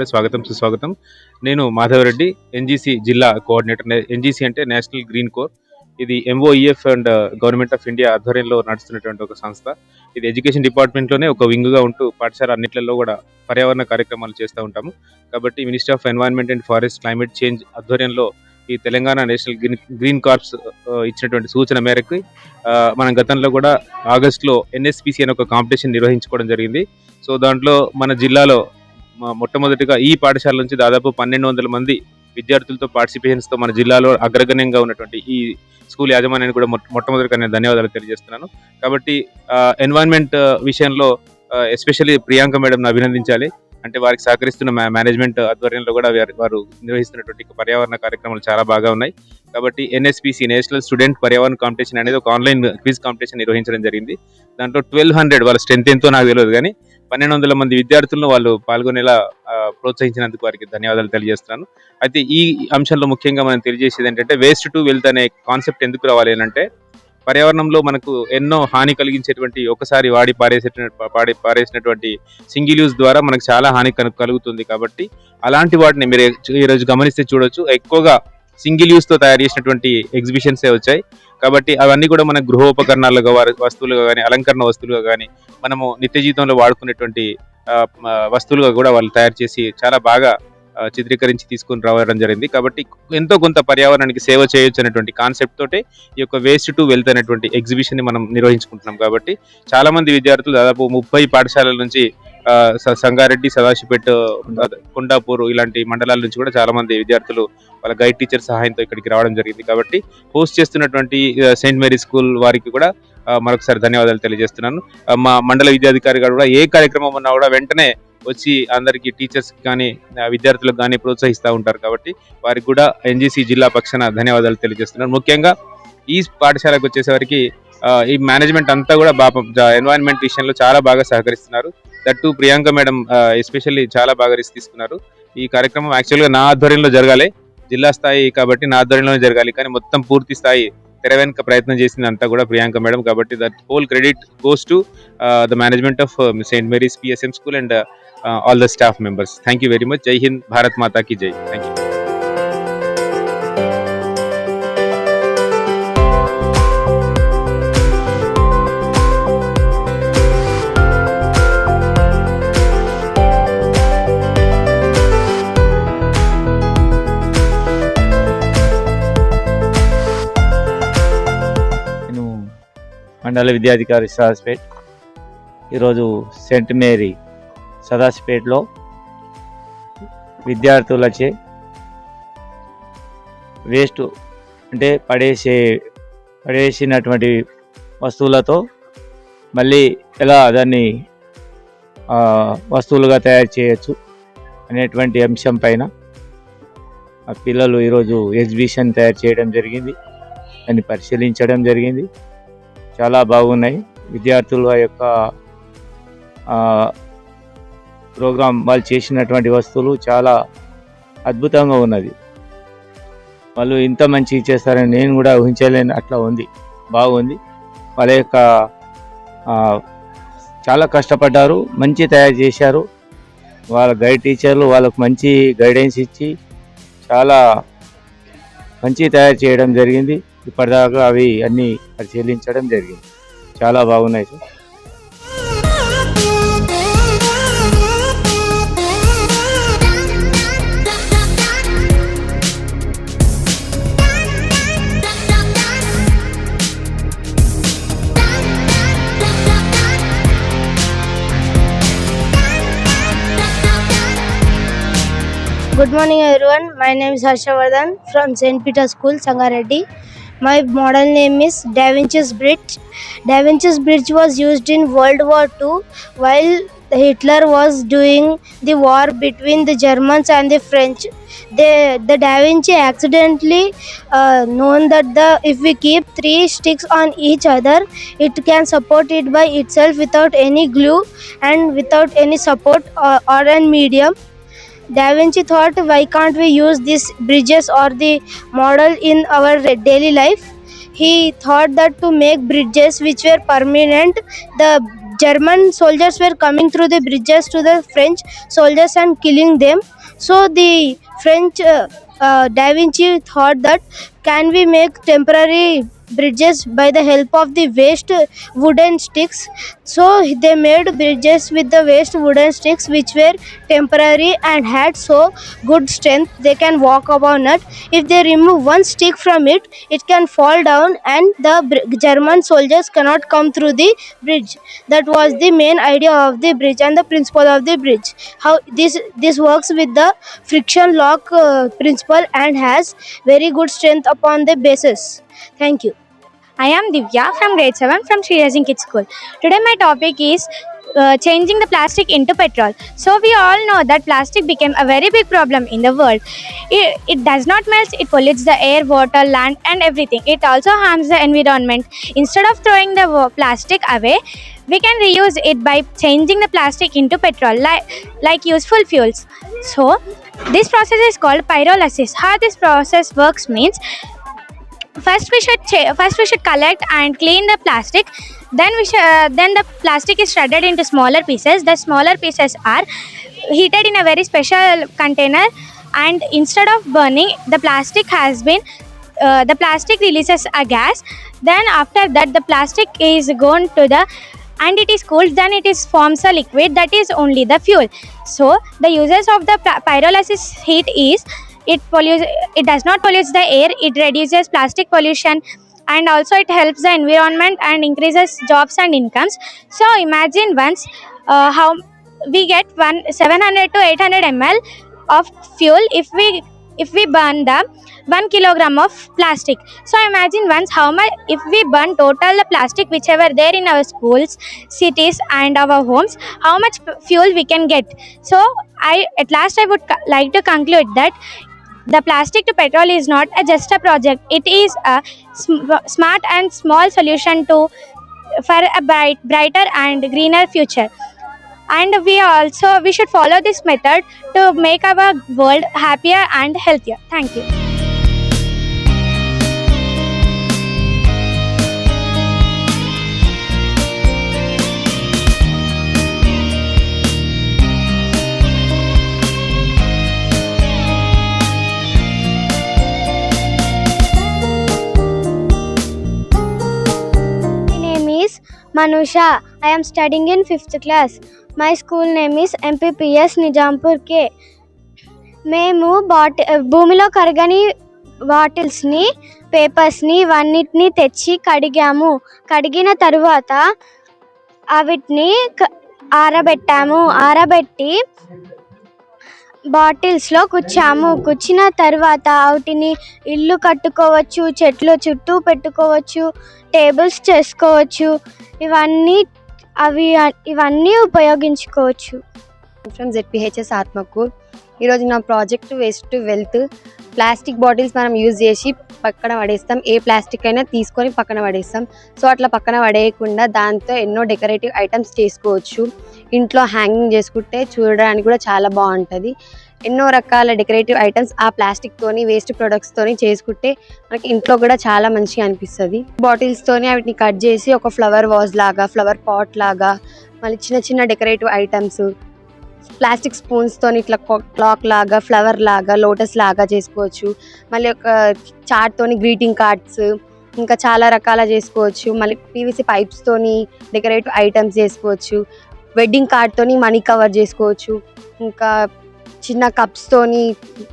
కూడా స్వాగతం సుస్వాగతం. నేను మాధవరెడ్డి, ఎన్జీసీ జిల్లా కోఆర్డినేటర్. ఎన్జీసీ అంటే నేషనల్ గ్రీన్ కోర్. ఇది MoEF and government of India ఆధ్వర్యంలో నడుస్తున్నటువంటి ఒక సంస్థ. ఇది ఎడ్యుకేషన్ డిపార్ట్మెంట్లోనే ఒక వింగ్గా ఉంటూ పాఠశాల అన్నిట్లలో కూడా పర్యావరణ కార్యక్రమాలు చేస్తూ ఉంటాము. కాబట్టి ministry of environment and forest climate change ఆధ్వర్యంలో ఈ తెలంగాణ నేషనల్ గ్రీన్ కార్ప్స్ ఇచ్చినటువంటి సూచన మేరకు మనం గతంలో కూడా ఆగస్టులో ఎన్ఎస్పిసి అనే ఒక కాంపిటీషన్ నిర్వహించుకోవడం జరిగింది. సో దాంట్లో మన జిల్లాలో మొట్టమొదటిగా ఈ పాఠశాల నుంచి దాదాపు 1200 మంది విద్యార్థులతో పార్టిసిపేషన్స్తో మన జిల్లాలో అగ్రగణ్యంగా ఉన్నటువంటి ఈ స్కూల్ యాజమాన్యానికి కూడా మొట్టమొదటిగా నేను ధన్యవాదాలు తెలియజేస్తున్నాను. కాబట్టి ఎన్వైరన్మెంట్ విషయంలో ఎస్పెషల్లీ ప్రియాంక మేడంను అభినందించాలి. అంటే వారికి సహకరిస్తున్న మేనేజ్మెంట్ ఆధ్వర్యంలో కూడా వారు నిర్వహిస్తున్నటువంటి పర్యావరణ కార్యక్రమాలు చాలా బాగా ఉన్నాయి. కాబట్టి ఎన్ఎస్పిసి నేషనల్ స్టూడెంట్ పర్యావరణ కాంపిటీషన్ అనేది ఒక ఆన్లైన్ క్విజ్ కాంపిటీషన్ నిర్వహించడం జరిగింది. దాంట్లో 1200 వాళ్ళ స్ట్రెంత్ ఎంతో నాకు తెలియదు కానీ 1200 మంది విద్యార్థులను వాళ్ళు పాల్గొనేలా ప్రోత్సహించినందుకు వారికి ధన్యవాదాలు తెలియజేస్తున్నాను. అయితే ఈ అంశంలో ముఖ్యంగా మనం తెలియజేసేది ఏంటంటే వేస్ట్ టు వెల్త్ అనే కాన్సెప్ట్ ఎందుకు రావాలి అంటే పర్యావరణంలో మనకు ఎన్నో హాని కలిగించేటువంటి ఒకసారి వాడి పారేసినటువంటి సింగిల్ యూజ్ ద్వారా మనకు చాలా హాని కలుగుతుంది. కాబట్టి అలాంటి వాటిని మీరు ఈరోజు గమనిస్తే చూడొచ్చు, ఎక్కువగా సింగిల్ యూజ్తో తయారు చేసినటువంటి ఎగ్జిబిషన్సే వచ్చాయి. కాబట్టి అవన్నీ కూడా మన గృహోపకరణాలుగా వస్తువులుగా కానీ అలంకరణ వస్తువులుగా కానీ మనము నిత్య జీవితంలో వాడుకునేటువంటి వస్తువులుగా కూడా వాళ్ళు తయారు చేసి చాలా బాగా చిత్రీకరించి తీసుకుని రావడం జరిగింది. కాబట్టి ఎంతో కొంత పర్యావరణానికి సేవ చేయొచ్చు అనేటువంటి కాన్సెప్ట్ తోటే ఈ యొక్క వేస్ట్ టు వెల్త్ అనేటువంటి ఎగ్జిబిషన్ ని మనం నిర్వహించుకుంటున్నాం. కాబట్టి చాలా మంది విద్యార్థులు దాదాపు 30 పాఠశాలల నుంచి సంగారెడ్డి, సదాశివపేట, కొండాపూర్ ఇలాంటి మండలాల నుంచి కూడా చాలా మంది విద్యార్థులు వాళ్ళ గైడ్ టీచర్ సహాయంతో ఇక్కడికి రావడం జరిగింది. కాబట్టి హోస్ట్ చేస్తున్నటువంటి సెయింట్ మేరీ స్కూల్ వారికి కూడా మరొకసారి ధన్యవాదాలు తెలియజేస్తున్నాను. మా మండల విద్యాధికారి గారు కూడా ఏ కార్యక్రమం ఉన్నా కూడా వెంటనే వచ్చి అందరికి టీచర్స్ కానీ విద్యార్థులకు కానీ ప్రోత్సహిస్తూ ఉంటారు. కాబట్టి వారికి కూడా ఎన్జీసీ జిల్లా పక్షాన ధన్యవాదాలు తెలియజేస్తున్నాను. ముఖ్యంగా ఈ పాఠశాలకు వచ్చేసరికి ఈ మేనేజ్మెంట్ అంతా కూడా ఎన్వైరన్మెంట్ విషయంలో చాలా బాగా సహకరిస్తున్నారు. దట్టు ప్రియాంక మేడం ఎస్పెషల్లీ చాలా బాగా రిస్క్ తీసుకున్నారు. ఈ కార్యక్రమం యాక్చువల్గా నా ఆధ్వర్యంలో జరగాలి, జిల్లా స్థాయి కాబట్టి నా ఆధ్వర్యంలోనే జరగాలి, కానీ మొత్తం పూర్తి స్థాయి తెర వెనుక ప్రయత్నం చేసింది అంతా కూడా ప్రియాంక మేడం. కాబట్టి that whole credit goes to the management of Saint Mary's PSM school and all the staff members. Thank you very much. Jai Hind, Bharat Mata ki Jai. Thank you. నేను మండల విద్యాధికారి సదాశివపేట్. ఈరోజు సెయింట్ మేరీ సదాశివపేటలో విద్యార్థులచే వేస్ట్ అంటే పడేసినటువంటి వస్తువులతో మళ్ళీ ఎలా దాన్ని వస్తువులుగా తయారు చేయొచ్చు అనేటువంటి అంశం పైన ఆ పిల్లలు ఈరోజు ఎగ్జిబిషన్ తయారు చేయడం జరిగింది, దాన్ని పరిశీలించడం జరిగింది. చాలా బాగున్నాయి. విద్యార్థుల యొక్క ప్రోగ్రాం వాళ్ళు చేసినటువంటి వస్తువులు చాలా అద్భుతంగా ఉన్నది. వాళ్ళు ఇంత మంచి చేస్తారని నేను కూడా ఊహించలేని అట్లా ఉంది, బాగుంది. వాళ్ళ యొక్క చాలా కష్టపడ్డారు, మంచి తయారు చేశారు. వాళ్ళ గైడ్ టీచర్లు వాళ్ళకు మంచి గైడెన్స్ ఇచ్చి చాలా మంచి తయారు చేయడం జరిగింది. ఇప్పటిదాకా అవి అన్నీ పరిశీలించడం జరిగింది. చాలా బాగున్నాయి sir. Good morning everyone. My name is Harshavardhan from St. Peter's School, Sangareddy. My model name is Da Vinci's Bridge. Da Vinci's Bridge was used in World War II while Hitler was doing the war between the Germans and the French. The Da Vinci accidentally known that if we keep 3 sticks on each other, it can support it by itself without any glue and without any support or an medium. Da Vinci thought, why can't we use these bridges or the model in our daily life? He thought that to make bridges which were permanent, the German soldiers were coming through the bridges to the French soldiers and killing them. So the French Da Vinci thought that can we make temporary bridges by the help of the waste wooden sticks. So they made bridges with the waste wooden sticks which were temporary and had so good strength they can walk upon it. If they remove one stick from it, it can fall down and the German soldiers cannot come through the bridge. That was the main idea of the bridge and the principle of the bridge. How this works with the friction lock principle and has very good strength upon the bases. Thank you. I am Divya from grade 7 from Sri Rajin Kids School. Today my topic is changing the plastic into petrol. So we all know that plastic became a very big problem in the world. It does not melt, it pollutes the air, water, land and everything. It also harms the environment. Instead of throwing the plastic away, we can reuse it by changing the plastic into petrol like useful fuels. So this process is called pyrolysis. How this process works means first we should collect and clean the plastic. Then the plastic is shredded into smaller pieces. The smaller pieces are heated in a very special container, and instead of burning, the plastic releases a gas. Then after that the plastic is gone to the and it is cooled, then it is forms a liquid that is only the fuel. So the uses of the pyrolysis heat is it does not pollute the air, it reduces plastic pollution, and also it helps the environment and increases jobs and incomes. So imagine once how we get 700 to 800 ml of fuel if we burn the 1 kilogram of plastic. So imagine once how much if we burn total the plastic whichever there in our schools, cities and our homes, how much fuel we can get. So I would like to conclude that the plastic to petrol is not just a project, it is a smart and small solution for a brighter and greener future. And we should follow this method to make our world happier and healthier. Thank you. Manusha. I am studying in 5th class. My school name is MPPS Nijampur K. మేము భూమిలో కరగని బాటిల్స్ని, పేపర్స్ని ఇవన్నిటిని తెచ్చి కడిగిన తరువాత వీటిని ఆరబెట్టి బాటిల్స్లో కుచ్చిన తర్వాత వాటిని ఇల్లు కట్టుకోవచ్చు, చెట్లు చుట్టూ పెట్టుకోవచ్చు, టేబుల్స్ చేసుకోవచ్చు, ఇవన్నీ ఉపయోగించుకోవచ్చు. From ZPHS Atmakur. ఈరోజు నా project waste to wealth. Plastic bottles మనం యూజ్ చేసి పక్కన పడేస్తాం, ఏ ప్లాస్టిక్ అయినా తీసుకొని పక్కన పడేస్తాం. సో అట్లా పక్కన పడేయకుండా దాంతో ఎన్నో డెకరేటివ్ ఐటమ్స్ చేసుకోవచ్చు. ఇంట్లో హ్యాంగింగ్ చేసుకుంటే చూడడానికి కూడా చాలా బాగుంటుంది. ఎన్నో రకాల డెకరేటివ్ ఐటమ్స్ ఆ ప్లాస్టిక్తోని వేస్ట్ ప్రొడక్ట్స్తోని చేసుకుంటే మనకి ఇంట్లో కూడా చాలా మంచిగా అనిపిస్తుంది. బాటిల్స్తోని వాటిని కట్ చేసి ఒక ఫ్లవర్ వాజ్ లాగా, ఫ్లవర్ పాట్ లాగా, మళ్ళీ చిన్న చిన్న డెకరేటివ్ ఐటమ్స్ ప్లాస్టిక్ స్పూన్స్తోని ఇట్లా క్లాక్ లాగా, ఫ్లవర్ లాగా, లోటస్ లాగా చేసుకోవచ్చు. మళ్ళీ ఒక చార్ట్తోని గ్రీటింగ్ కార్డ్స్, ఇంకా చాలా రకాల చేసుకోవచ్చు. మళ్ళీ PVC పైప్స్తోని డెకరేటివ్ ఐటమ్స్ చేసుకోవచ్చు. వెడ్డింగ్ కార్డ్తోని మనీ కవర్ చేసుకోవచ్చు. ఇంకా చిన్న కప్స్తోని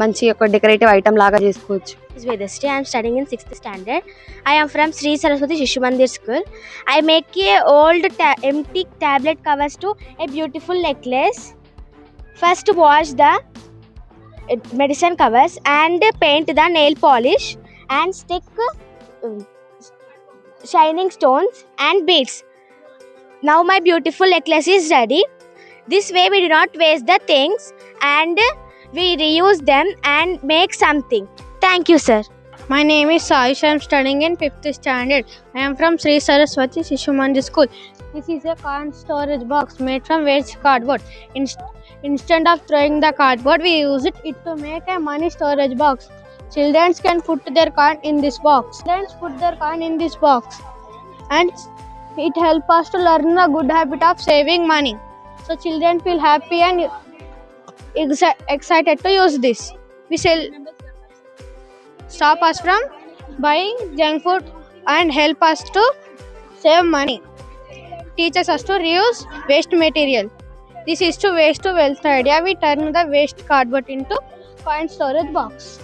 మంచి ఒక డెకరేటివ్ ఐటమ్ లాగా చేసుకోవచ్చు. Vedasri. I am studying in 6th standard. I am from Sri Saraswati Shishu Mandir School. I make a old empty tablet covers to a beautiful necklace. First wash the medicine covers and paint the nail polish and stick shining stones and beads. Now my beautiful necklace is ready. This way we do not waste the things and we reuse them and make something. Thank you, sir. My name is Saish. I am studying in 5th standard. I am from Sri Saraswati Shishu Mandir School. This is a corn storage box made from waste cardboard. Instead of throwing the cardboard, we use it to make a money storage box. Children can put their coin in this box. And It helps us to learn the good habit of saving money. So children feel happy and excited to use this. We shall stop us from buying junk food and help us to save money. Teaches us to reuse waste material. This is to waste to wealth idea. We turn the waste cardboard into coin storage box.